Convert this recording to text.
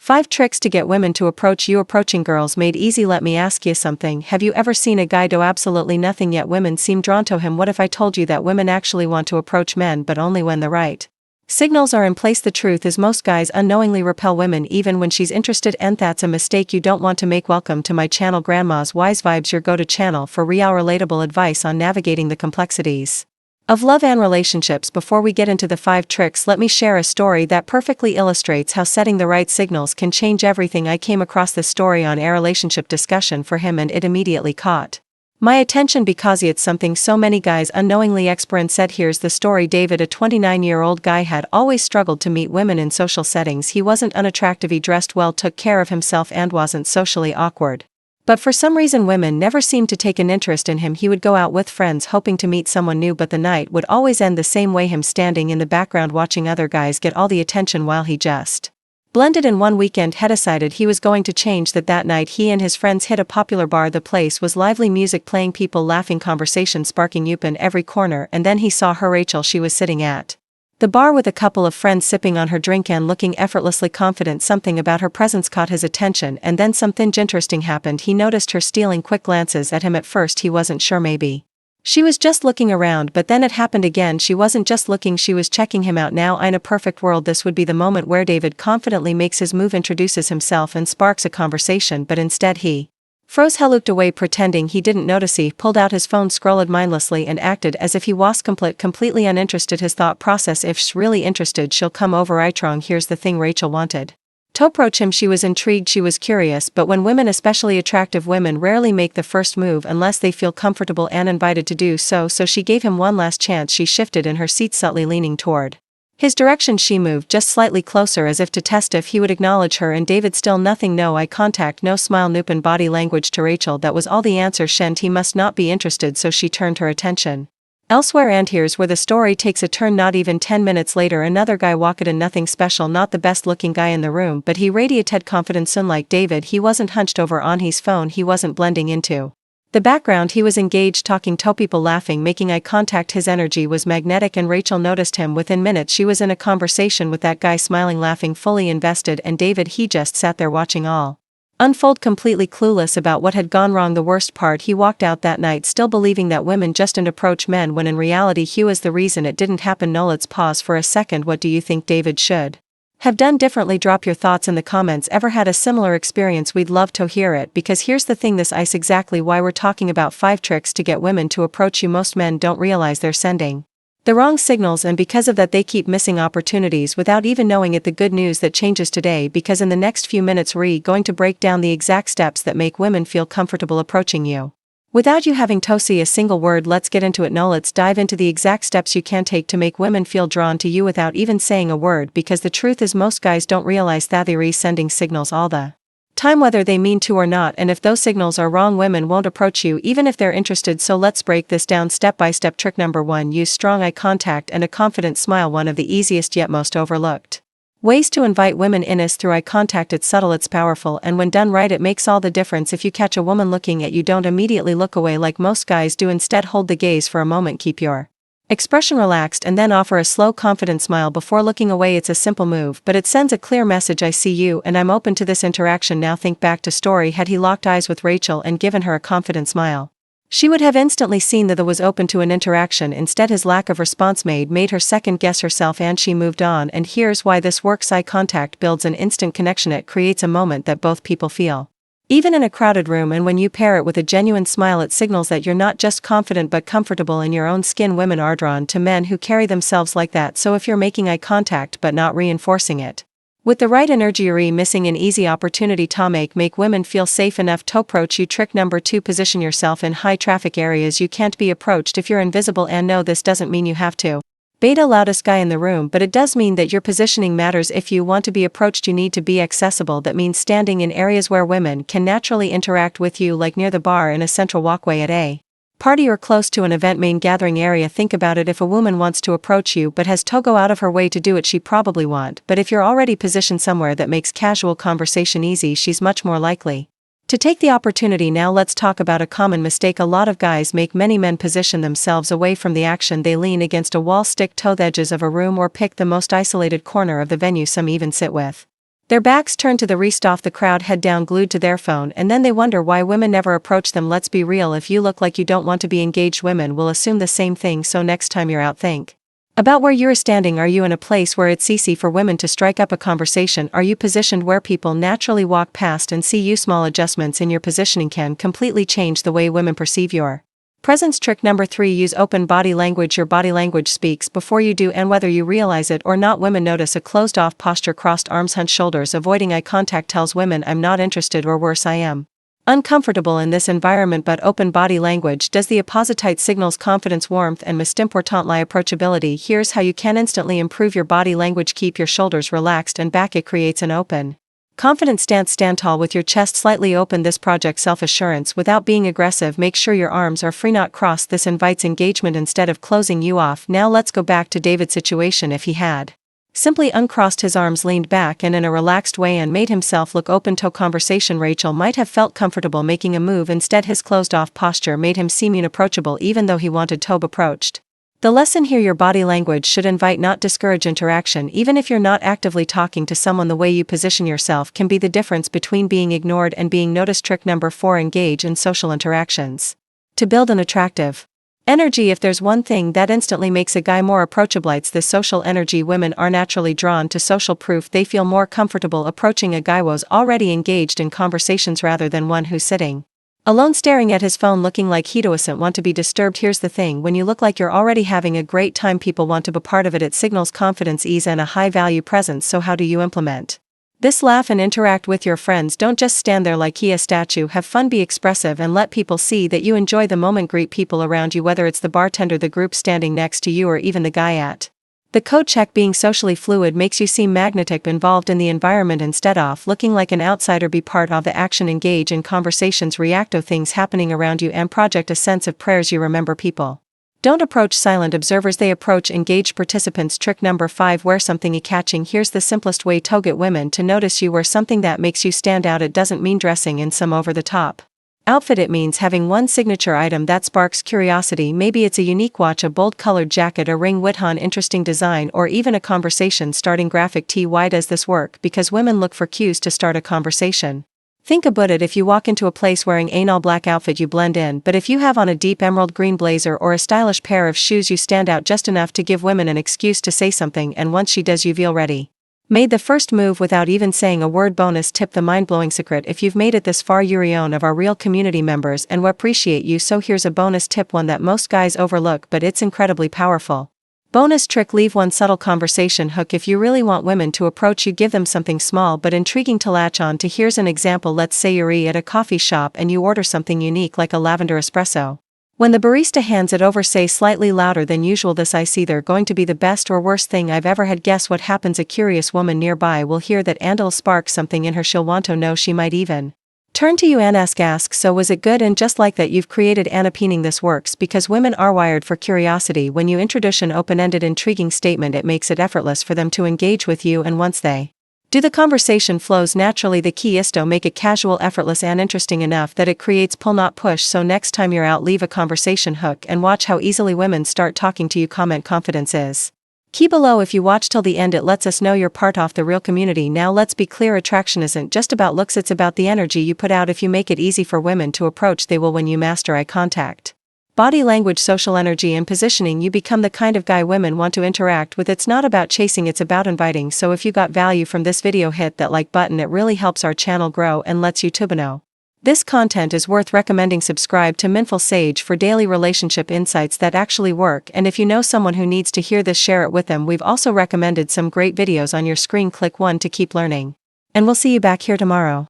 5 tricks to get women to approach you. Approaching girls made easy. Let me ask you something. Have you ever seen a guy do absolutely nothing yet women seem drawn to him? What if I told you that women actually want to approach men, but only when the right signals are in place? The truth is most guys unknowingly repel women even when she's interested, and that's a mistake you don't want to make. Welcome to my channel, Grandma's Wise Vibes, your go-to channel for real relatable advice on navigating the complexities of love and relationships. Before we get into the 5 tricks, let me share a story that perfectly illustrates how setting the right signals can change everything. I came across this story on a relationship discussion for him, and it immediately caught my attention because it's something so many guys unknowingly experience. Said, here's the story. David, a 29-year-old guy, had always struggled to meet women in social settings. He wasn't unattractive, he dressed well, took care of himself, and wasn't socially awkward. But for some reason women never seemed to take an interest in him. He would go out with friends hoping to meet someone new, but the night would always end the same way, him standing in the background watching other guys get all the attention while he just blended in. One weekend had decided he was going to change that night he and his friends hit a popular bar. The place was lively, music playing, people laughing, conversation sparking up in every corner, and then he saw her, Rachel. She was sitting at the bar with a couple of friends sipping on her drink and looking effortlessly confident. Something about her presence caught his attention, and then something interesting happened. He noticed her stealing quick glances at him. At first he wasn't sure, maybe she was just looking around, but then it happened again. She wasn't just looking, she was checking him out. Now, in a perfect world, this would be the moment where David confidently makes his move, introduces himself, and sparks a conversation, but instead he froze. He looked away, pretending he didn't notice. He pulled out his phone, scrolled mindlessly, and acted as if he was completely uninterested. His thought process: if she's really interested, she'll come over right. Wrong. Here's the thing, Rachel wanted to approach him. She was intrigued, she was curious, but when women, especially attractive women, rarely make the first move unless they feel comfortable and invited to do so, she gave him one last chance. She shifted in her seat, subtly leaning toward his direction. She moved just slightly closer as if to test if he would acknowledge her, and David still nothing. No eye contact, no smile, nope, and body language. To Rachel, that was all the answer. He must not be interested, so she turned her attention elsewhere. And here's where the story takes a turn. Not even 10 minutes later, another guy walked in. Nothing special, not the best looking guy in the room, but he radiated confidence. Unlike David, he wasn't hunched over on his phone, he wasn't blending into the background, he was engaged, talking to people, laughing, making eye contact. His energy was magnetic, and Rachel noticed him. Within minutes she was in a conversation with that guy, smiling, laughing, fully invested, and David, he just sat there watching all unfold, completely clueless about what had gone wrong. The worst part, he walked out that night still believing that women just didn't approach men, when in reality he was the reason it didn't happen. No, let's pause for a second. What do you think David should have done differently? Drop your thoughts in the comments. Ever had a similar experience? We'd love to hear it, because here's the thing, this is exactly why we're talking about 5 tricks to get women to approach you. Most men don't realize they're sending the wrong signals, and because of that they keep missing opportunities without even knowing it. The good news that changes today, because in the next few minutes we're going to break down the exact steps that make women feel comfortable approaching you without you having to say a single word. Let's get into it. Now let's dive into the exact steps you can take to make women feel drawn to you without even saying a word, because the truth is most guys don't realize that they're sending signals all the time, whether they mean to or not, and if those signals are wrong, women won't approach you even if they're interested. So let's break this down step by step. Trick number 1: use strong eye contact and a confident smile. One of the easiest yet most overlooked ways to invite women in is through eye contact. It's subtle, it's powerful, and when done right it makes all the difference. If you catch a woman looking at you, don't immediately look away like most guys do. Instead, hold the gaze for a moment, keep your expression relaxed, and then offer a slow, confident smile before looking away. It's a simple move, but it sends a clear message: I see you and I'm open to this interaction. Now think back to story. Had he locked eyes with Rachel and given her a confident smile, she would have instantly seen that was open to an interaction. Instead, his lack of response made her second guess herself, and she moved on. And here's why this works: eye contact builds an instant connection. It creates a moment that both people feel, even in a crowded room, and when you pair it with a genuine smile, it signals that you're not just confident but comfortable in your own skin. Women are drawn to men who carry themselves like that, so if you're making eye contact but not reinforcing it with the right energy, you're missing an easy opportunity to make women feel safe enough to approach you. Trick number 2: position yourself in high traffic areas. You can't be approached if you're invisible, and no, this doesn't mean you have to be the loudest guy in the room, but it does mean that your positioning matters. If you want to be approached, you need to be accessible. That means standing in areas where women can naturally interact with you, like near the bar, in a central walkway, at a party, or close to an event main gathering area. Think about it: if a woman wants to approach you but has to go out of her way to do it, she probably won't. But if you're already positioned somewhere that makes casual conversation easy, she's much more likely to take the opportunity. Now let's talk about a common mistake a lot of guys make. Many men position themselves away from the action. They lean against a wall, stick to the edges of a room, or pick the most isolated corner of the venue. Some even sit with Their backs turned to the rest of the crowd, head down, glued to their phone, and then they wonder why women never approach them. Let's be real, if you look like you don't want to be engaged, women will assume the same thing, so next time you're out, think about where you're standing. Are you in a place where it's easy for women to strike up a conversation? Are you positioned where people naturally walk past and see you? Small adjustments in your positioning can completely change the way women perceive your presence. Trick number 3, use open body language. Your body language speaks before you do, and whether you realize it or not, women notice a closed-off posture, crossed arms, hunched shoulders. Avoiding eye contact tells women I'm not interested, or worse, I am uncomfortable in this environment. But open body language does the opposite. Signals confidence, warmth, and most importantly, approachability. Here's how you can instantly improve your body language. Keep your shoulders relaxed and back. It creates an open, confident stance. Stand tall with your chest slightly open. This projects self-assurance without being aggressive. Make sure your arms are free, not crossed. This invites engagement instead of closing you off. Now let's go back to David's situation. If he had simply uncrossed his arms, leaned back, and in a relaxed way and made himself look open to conversation, Rachel might have felt comfortable making a move. Instead, his closed-off posture made him seem unapproachable even though he wanted to be approached. The lesson here: your body language should invite, not discourage interaction. Even if you're not actively talking to someone, the way you position yourself can be the difference between being ignored and being noticed. Trick number 4, engage in social interactions to build an attractive energy. If there's one thing that instantly makes a guy more approachable, it's the social energy. Women are naturally drawn to social proof. They feel more comfortable approaching a guy who's already engaged in conversations rather than one who's sitting alone staring at his phone looking like he doesn't want to be disturbed. Here's the thing: when you look like you're already having a great time, people want to be part of it. It signals confidence, ease, and a high-value presence. So how do you implement this? Laugh and interact with your friends. Don't just stand there like a statue. Have fun, be expressive, and let people see that you enjoy the moment. Greet people around you, whether it's the bartender, the group standing next to you, or even the guy at the coat check. Being socially fluid makes you seem magnetic, involved in the environment instead of looking like an outsider. Be part of the action, engage in conversations, react to things happening around you, and project a sense of prayers. You remember, people don't approach silent observers, they approach engaged participants. Trick number 5, wear something eye-catching. Here's the simplest way to get women to notice you: wear something that makes you stand out. It doesn't mean dressing in some over-the-top outfit. It means having one signature item that sparks curiosity. Maybe it's a unique watch, a bold colored jacket, a ring with an interesting design, or even a conversation-starting graphic tee. Why does this work? Because women look for cues to start a conversation. Think about it: if you walk into a place wearing an all-black outfit, you blend in, but if you have on a deep emerald green blazer or a stylish pair of shoes, you stand out just enough to give women an excuse to say something, and once she does, you've already made the first move without even saying a word. Bonus tip: the mind-blowing secret. If you've made it this far, you're one of our real community members, and we appreciate you. So here's a bonus tip, one that most guys overlook, but it's incredibly powerful. Bonus trick: leave one subtle conversation hook. If you really want women to approach you, give them something small but intriguing to latch on to. Here's an example: let's say you're at a coffee shop and you order something unique like a lavender espresso. When the barista hands it over, say slightly louder than usual, "This ice either going to be the best or worst thing I've ever had." Guess what happens? A curious woman nearby will hear that and it'll spark something in her. She'll want to know. She might even turn to you and ask, "So was it good?" And just like that, you've created an opening. This works because women are wired for curiosity. When you introduce an open-ended, intriguing statement, it makes it effortless for them to engage with you, and once they do, the conversation flows naturally. The key is to make it casual, effortless, and interesting enough that it creates pull, not push. So next time you're out, leave a conversation hook and watch how easily women start talking to you. Comment: confidence is key below. If you watch till the end, it lets us know you're part of the real community. Now let's be clear: attraction isn't just about looks, it's about the energy you put out. If you make it easy for women to approach, they will. When you master eye contact, body language, social energy, and positioning, you become the kind of guy women want to interact with. It's not about chasing, it's about inviting. So if you got value from this video, hit that like button. It really helps our channel grow and lets YouTube know this content is worth recommending. Subscribe to Mindful Sage for daily relationship insights that actually work, and if you know someone who needs to hear this, share it with them. We've also recommended some great videos on your screen. Click one to keep learning, and we'll see you back here tomorrow.